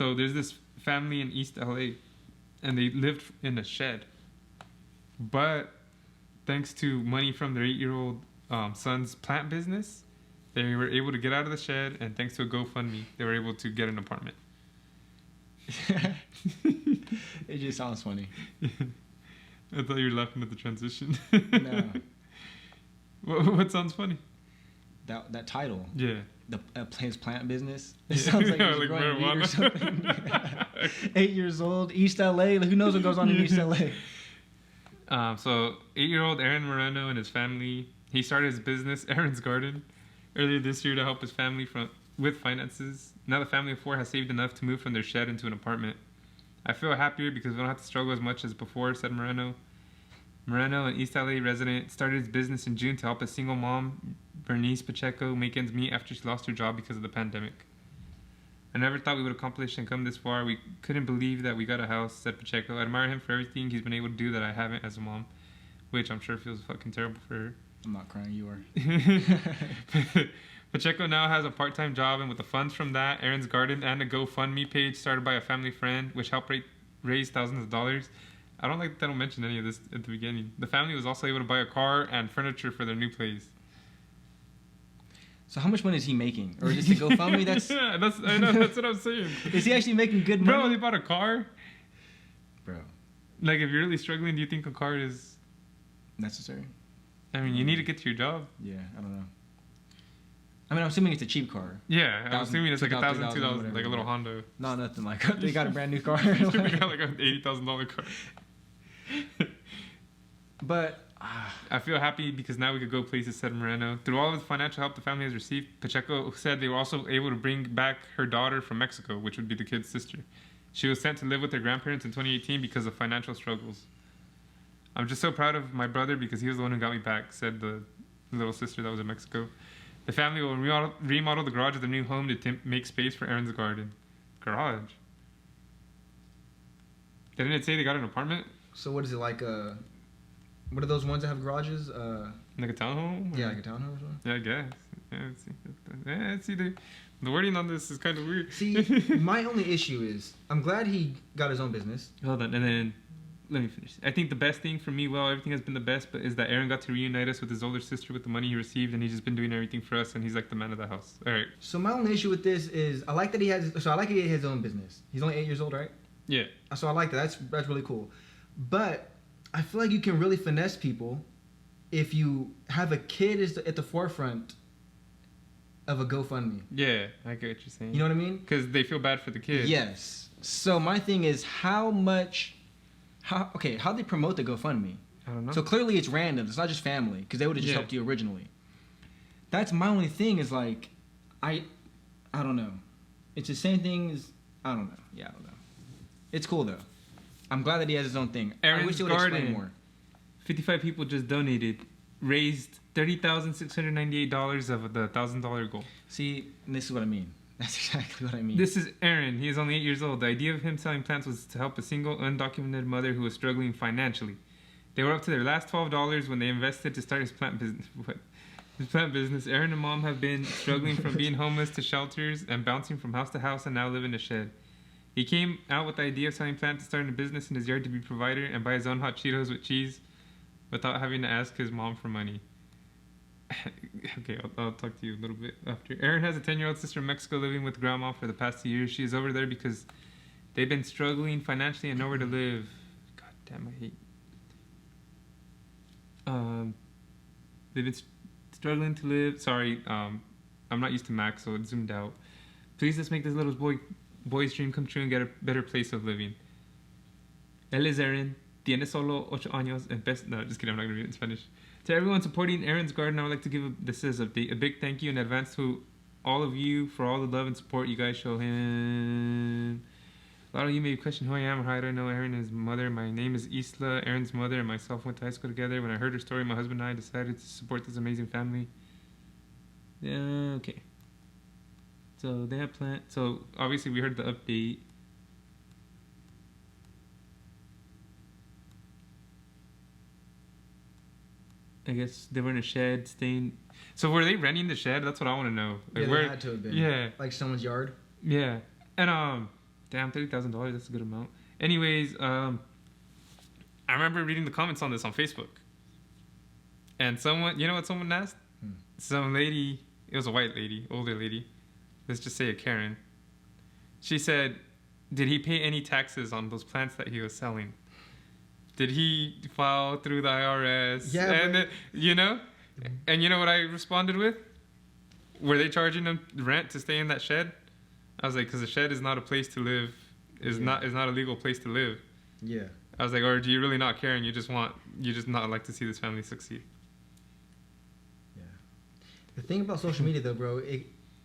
So there's this family in East LA, and they lived in a shed. But thanks to money from their 8-year-old son's plant business, they were able to get out of the shed, and thanks to a GoFundMe, they were able to get an apartment. It just sounds funny. I thought you were laughing at the transition. No. What sounds funny? That title. Yeah. His plant business. It sounds like he's growing weed or something. 8 years old, East LA. Who knows what goes on in East LA? So 8-year-old Aaron Moreno and his family, he started his business, Aaron's Garden, earlier this year to help his family with finances. Now the family of 4 has saved enough to move from their shed into an apartment. I feel happier because we don't have to struggle as much as before, said Moreno. Moreno, an East LA resident, started his business in June to help a single mom, Bernice Pacheco, make ends meet after she lost her job because of the pandemic. I never thought we would accomplish and come this far. We couldn't believe that we got a house, said Pacheco. I admire him for everything he's been able to do that I haven't as a mom, which I'm sure feels fucking terrible for her. I'm not crying, you are. Pacheco now has a part-time job, and with the funds from that, Aaron's Garden, and a GoFundMe page started by a family friend, which helped raise thousands of dollars. I don't like that I don't mention any of this at the beginning. The family was also able to buy a car and furniture for their new place. So how much money is he making? Or is this a GoFundMe? Yeah, I know, that's what I'm saying. Is he actually making good money? Bro, they bought a car. Bro. Like, if you're really struggling, do you think a car is necessary? I mean, you need to get to your job. Yeah, I don't know. I mean, I'm assuming it's a cheap car. Yeah, I'm assuming it's like $1,000, $2,000, like a little Honda. No, nothing like that. They got a brand new car. They got like an $80,000 car. But I feel happy because now we could go places, said Moreno. Through all of the financial help the family has received, Pacheco said they were also able to bring back her daughter from Mexico, which would be the kid's sister. She was sent to live with her grandparents in 2018 because of financial struggles. I'm just so proud of my brother because he was the one who got me back, said the little sister that was in Mexico. The family will remodel the garage of their new home to make space for Aaron's Garden. Garage? Didn't it say they got an apartment? So what is it like? What are those ones that have garages? Like a townhome? Yeah, like a townhome or something? Yeah, I guess. See, the wording on this is kind of weird. See, my only issue is I'm glad he got his own business. Hold on, and then let me finish. I think the best thing for me, well, everything has been the best, but is that Aaron got to reunite us with his older sister with the money he received, and he's just been doing everything for us, and he's like the man of the house. All right. So my only issue with this is I like that he has his own business. He's only 8 years old, right? Yeah. So I like that. That's really cool. But I feel like you can really finesse people if you have a kid at the forefront of a GoFundMe. Yeah, I get what you're saying. You know what I mean? Because they feel bad for the kid. Yes. So my thing is how they promote the GoFundMe? I don't know. So clearly it's random. It's not just family because they would have just helped you originally. That's my only thing is like, I don't know. It's the same thing as, I don't know. Yeah, I don't know. It's cool though. I'm glad that he has his own thing. Aaron's I wish they would explain more. 55 people just donated, raised $30,698 of the $1,000 goal. See, this is what I mean. That's exactly what I mean. This is Aaron. He is only 8 years old. The idea of him selling plants was to help a single, undocumented mother who was struggling financially. They were up to their last $12 when they invested to start his plant business. What? His plant business. Aaron and mom have been struggling from being homeless to shelters and bouncing from house to house and now live in a shed. He came out with the idea of selling plants to start a business in his yard to be provider and buy his own hot Cheetos with cheese without having to ask his mom for money. Okay, I'll talk to you a little bit after. Aaron has a 10-year-old sister in Mexico living with grandma for the past 2 years. She is over there because they've been struggling financially and nowhere to live. God damn, I hate. They've been struggling to live. Sorry, I'm not used to Mac, so it zoomed out. Please let's make this little boy's dream come true and get a better place of living. Él es Aaron. Tiene solo 8 años. No, just kidding. I'm not going to read it in Spanish. To everyone supporting Aaron's Garden, I would like to give this as update. A big thank you in advance to all of you for all the love and support you guys show him. A lot of you may question who I am or how I don't know Aaron and his mother. My name is Isla. Aaron's mother and myself went to high school together. When I heard her story, my husband and I decided to support this amazing family. Yeah, okay. So they have plants. So obviously we heard the update. I guess they were in a shed, staying. So were they renting the shed? That's what I want to know. Like, yeah, they had to have been. Yeah. Like someone's yard? Yeah. And Damn, $30,000. That's a good amount. Anyways, I remember reading the comments on this on Facebook. And someone, you know what someone asked? Some lady, it was a white lady, older lady. Let's just say a Karen. She said, did he pay any taxes on those plants that he was selling? Did he file through the IRS? Yeah. And then, you know? And you know what I responded with? Were they charging him rent to stay in that shed? I was like, because the shed is not a place to live. Is not a legal place to live. Yeah. I was like, or do you really not care and you just not like to see this family succeed? Yeah. The thing about social media though, bro,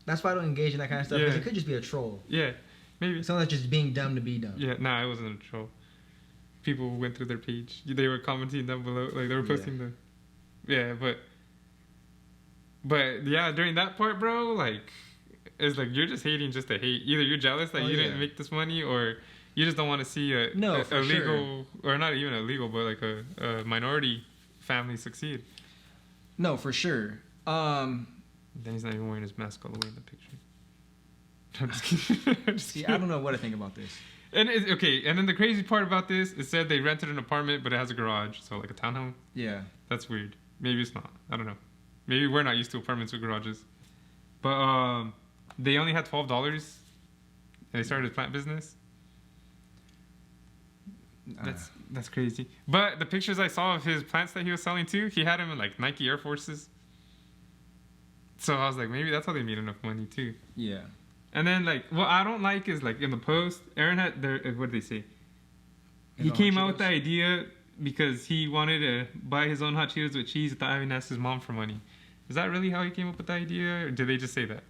that's why I don't engage in that kind of stuff. Because it could just be a troll. Yeah, maybe. Someone that's just being dumb to be dumb. Yeah, nah, it wasn't a troll. People went through their page. They were commenting down below, like they were posting but yeah, during that part, bro, like it's like you're just hating just to hate. Either you're jealous that you didn't make this money, or you just don't want to see a legal, or not even illegal, but like a minority family succeed. No, for sure. Then he's not even wearing his mask all the way in the picture. I'm just kidding. See, I don't know what to think about this. And and then the crazy part about this, it said they rented an apartment, but it has a garage, so like a townhome. Yeah. That's weird. Maybe it's not. I don't know. Maybe we're not used to apartments with garages. But they only had $12, and they started a plant business. That's crazy. But the pictures I saw of his plants that he was selling too, he had them in like Nike Air Forces. So I was like, maybe that's how they made enough money too. Yeah. And then like, what I don't like is like in the post, Aaron had what did they say? He came out with the idea because he wanted to buy his own hot Cheetos with cheese without having to ask his mom for money. Is that really how he came up with the idea, or did they just say that?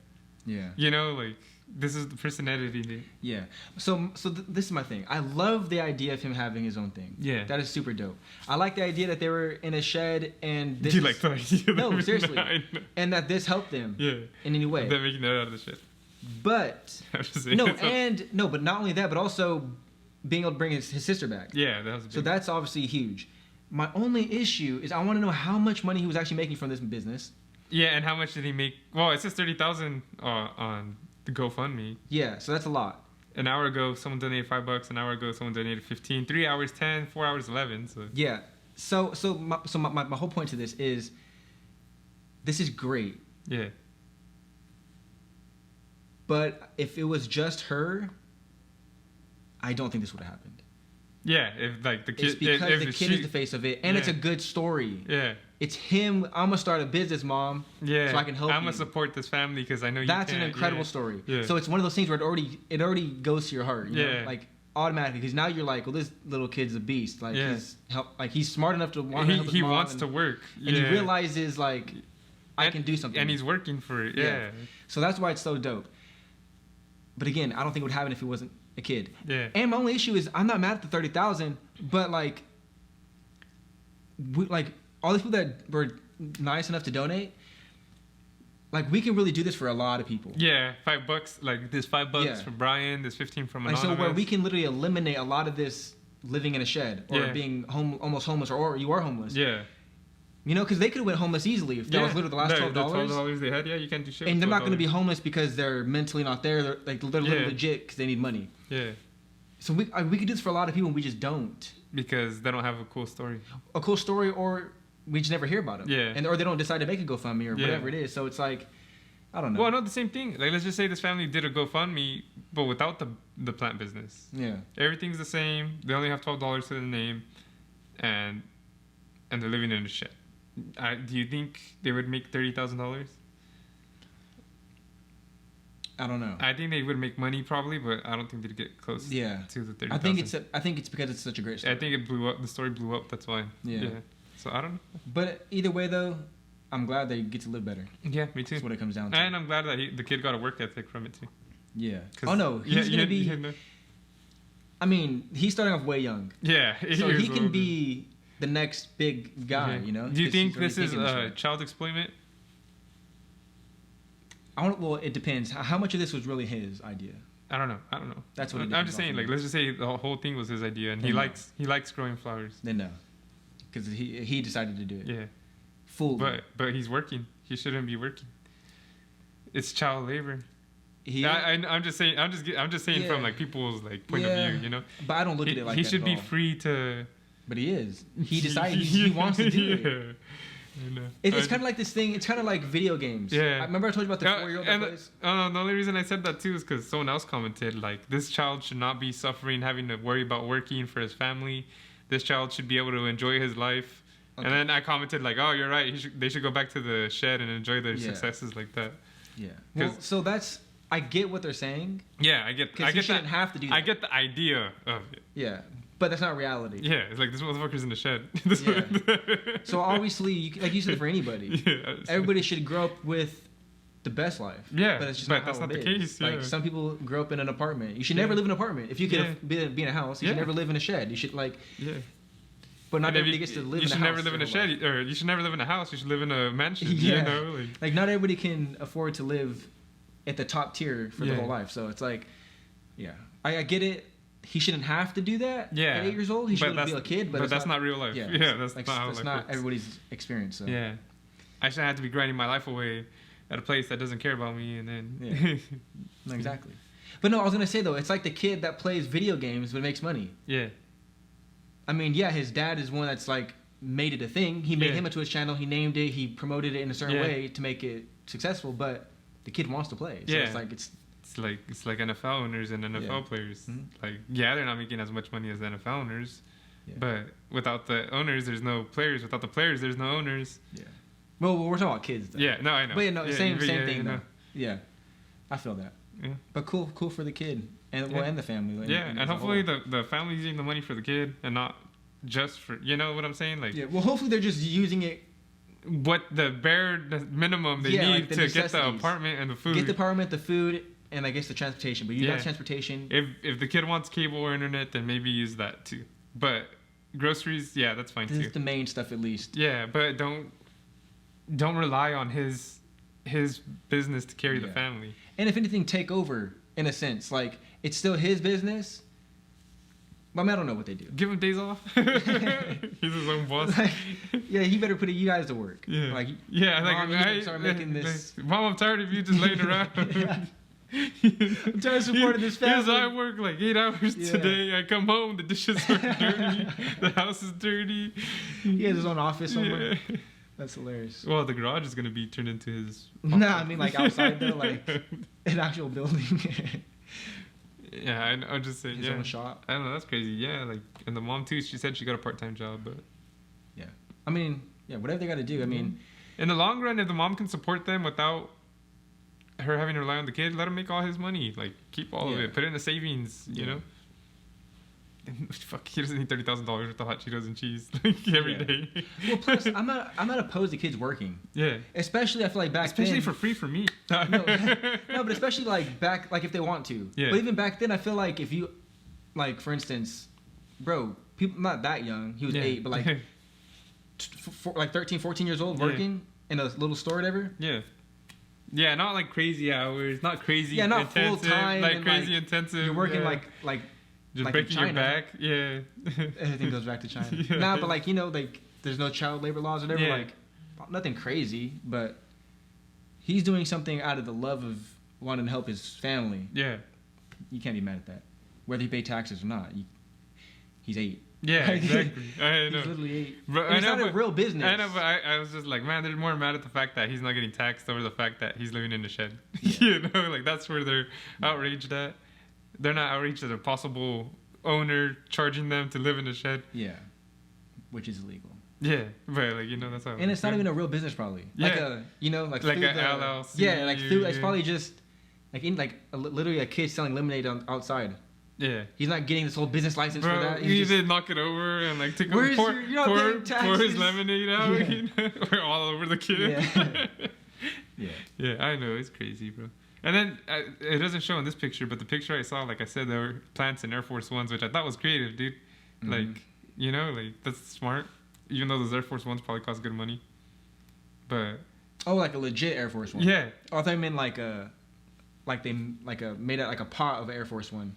Yeah. You know, like this is the personality. Yeah. So this is my thing. I love the idea of him having his own thing. Yeah. That is super dope. I like the idea that they were in a shed and this. Do you like the idea? No, seriously. And that this helped them. Yeah. In any way. They're making that out of the shed. But but not only that, but also being able to bring his sister back. Yeah, that was a big. So that's obviously huge. My only issue is I want to know how much money he was actually making from this business. Yeah, and how much did he make? Well, it says $30,000 on the GoFundMe. Yeah, so that's a lot. An hour ago, someone donated $5. An hour ago, someone donated 15. 3 hours, 10. 4 hours, 11. So yeah. So my whole point to this is great. Yeah. But if it was just her, I don't think this would have happened. Yeah, if like the kid, it's because the kid is the face of it, and it's a good story. Yeah, it's him. I'm gonna start a business, mom. Yeah, so I can help. I'm gonna support this family because I know you. That's an incredible story. Yeah. So it's one of those things where it already goes to your heart. You know? Like automatically, because now you're like, well, this little kid's a beast. Like he's smart enough to want to help his mom, wants to work, and he realizes like I can do something, and he's working for it. Yeah. So that's why it's so dope. But again, I don't think it would happen if he wasn't a kid. Yeah. And my only issue is I'm not mad at the 30,000, but like all the people that were nice enough to donate, like we can really do this for a lot of people. Yeah, $5. Like there's $5 from Brian, there's 15 from Anonymous. Like so where we can literally eliminate a lot of this living in a shed or being almost homeless or you are homeless. Yeah. You know, because they could have went homeless easily if that was literally the last $12. The $12 they had, you can't do shit. And they're not going to be homeless because they're mentally not there. They're like literally legit because they need money. Yeah. So we could do this for a lot of people, and we just don't. Because they don't have a cool story. A cool story, or we just never hear about them. Yeah. Or they don't decide to make a GoFundMe or whatever it is. So it's like, I don't know. Well, no, the same thing. Like let's just say this family did a GoFundMe, but without the plant business. Yeah. Everything's the same. They only have $12 to the name, and they're living in a shed. Do you think they would make $30,000? I don't know. I think they would make money probably, but I don't think they'd get close. To the 30,000. I think it's because it's such a great story. I think it blew up. The story blew up. That's why. Yeah. So I don't know. But either way, though, I'm glad they get to live better. Yeah, me too. That's what it comes down to. And I'm glad that the kid got a work ethic from it too. Yeah. Oh no, he's gonna be. I mean, he's starting off way young. Yeah. So he can be the next big guy, you know. Do you think this is child exploitment? Well, it depends. How much of this was really his idea? I don't know. That's what I'm just saying. Like, let's just say the whole thing was his idea, and he likes growing flowers. Then no, because he decided to do it. Yeah, full. But he's working. He shouldn't be working. It's child labor. I'm just saying. I'm just saying from like people's like point of view, you know. But I don't look at it like he that should at be all. free to. But he is. He decided he wants to do it. I know. It's kind of like this thing. It's kind of like video games. Yeah. I remember I told you about the 4-year-old that plays. The only reason I said that too is because someone else commented like this child should not be suffering, having to worry about working for his family. This child should be able to enjoy his life. Okay. And then I commented like, "Oh, you're right. They should go back to the shed and enjoy their successes like that." Yeah. Well, so that's I get what they're saying. Yeah, I get. Because you shouldn't have to do that. I get the idea of it. Yeah, but that's not reality. Yeah, it's like this motherfucker's in the shed. So obviously, like you said, for anybody, everybody should grow up with the best life. Yeah, but it's just that's not the case. Like some people grow up in an apartment. You should never live in an apartment. If you could be in a house, you should never live in a shed. You should like. Yeah. But not everybody gets to live in a house. You should never live in a shed, or you should never live in a house. You should live in a mansion. Yeah. You know, like not everybody can afford to live at the top tier for their whole life. So it's like, I get it. He shouldn't have to do that. Yeah. At 8 years old, he shouldn't be a kid. But that's not real life. Yeah, that's like, not how that's life not works. everybody's experience. So. Yeah, I shouldn't have to be grinding my life away at a place that doesn't care about me, and then No, exactly. But no, I was gonna say though, it's like the kid that plays video games but makes money. Yeah. I mean, his dad is one that's like made it a thing. He made him into his channel. He named it. He promoted it in a certain way to make it successful. But the kid wants to play. So it's like NFL owners and NFL players. Mm-hmm. Like they're not making as much money as the NFL owners. Yeah. But without the owners, there's no players. Without the players, there's no owners. Yeah. Well, we're talking about kids. Though. Yeah. No, I know. But same thing though. Yeah. I feel that. Yeah. But cool for the kid and and the family. And hopefully the family's using the money for the kid and not just for, you know what I'm saying? Like, well, hopefully they're just using it. What the bare minimum they need like to get the apartment and the food. Get the apartment, the food, and I guess the transportation. But you got transportation. If the kid wants cable or internet, then maybe use that too. But groceries, that's fine too. This is the main stuff at least. Yeah, but don't rely on his business to carry the family. And if anything, take over in a sense. Like it's still his business. I mean, I don't know what they do. Give him days off. He's his own boss. He better put you guys to work. Yeah. Mom, you start making this. Mom, I'm tired of you just laying around. I'm tired of supporting this family. Yes, I work like 8 hours today. I come home, the dishes are dirty, the house is dirty. He has his own office somewhere. Yeah. That's hilarious. Well, the garage is gonna be turned into his. Nah, I mean like outside though, like an actual building. Yeah, I'm just saying. His own shop. I don't know. That's crazy. Yeah, like, and the mom too. She said she got a part-time job, but. Yeah, I mean, whatever they got to do. I mean, in the long run, if the mom can support them without her having to rely on the kid, let him make all his money. Like, keep all of it. Put it in the savings. You know. Fuck, he doesn't need $30,000 worth of hot Cheetos and cheese like every day. Well, plus I'm not opposed to kids working. Yeah. Especially I feel like especially then, for free for me. No, but especially like if they want to. Yeah. But even back then, I feel like if you, like for instance, bro, people not that young. He was 8, but like, like 13, 14 years old working in a little store or whatever. Yeah. Yeah, not like crazy hours, not crazy. Yeah, not full time. Like crazy intensive. You're working like. Just like breaking your back, Everything goes back to China. Nah, but like like there's no child labor laws or whatever. Yeah. Like nothing crazy, but he's doing something out of the love of wanting to help his family. Yeah, you can't be mad at that, whether he pay taxes or not. He's 8. Yeah, exactly. I know. He's literally 8. But it's not a real business. I know, but I was just like, man, they're more mad at the fact that he's not getting taxed over the fact that he's living in a shed. Like that's where they're outraged at. They're not outraged at a possible owner charging them to live in a shed. Yeah, which is illegal. Yeah, but like that's how. And it's not even a real business, probably. Yeah, like an LLC. Yeah, like food. It's probably just literally a kid selling lemonade outside. Yeah, he's not getting this whole business license for that. He did knock it over and like take pour his lemonade out, We're all over the kid. Yeah, I know, it's crazy, bro. And then it doesn't show in this picture, but the picture I saw, like I said, there were plants and Air Force Ones, which I thought was creative, dude. Mm-hmm. Like, that's smart. Even though those Air Force Ones probably cost good money. But like a legit Air Force One. Yeah. Oh, I thought you meant made out like a pot of Air Force One.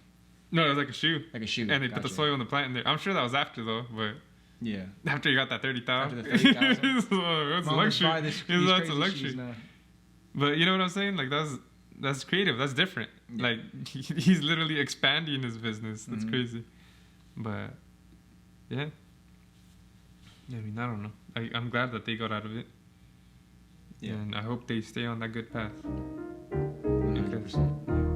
No, it was like a shoe. Like a shoe. And they put the soil in the plant in there. I'm sure that was after though, but. Yeah. After you got that 30,000. After the 30,000. That's a luxury. That's a luxury. But you know what I'm saying? Like that's that's creative. That's different. Yeah. Like he's literally expanding his business. That's Mhm. crazy. But yeah. I mean, I don't know. I'm glad that they got out of it. Yeah. And I hope they stay on that good path. 100%.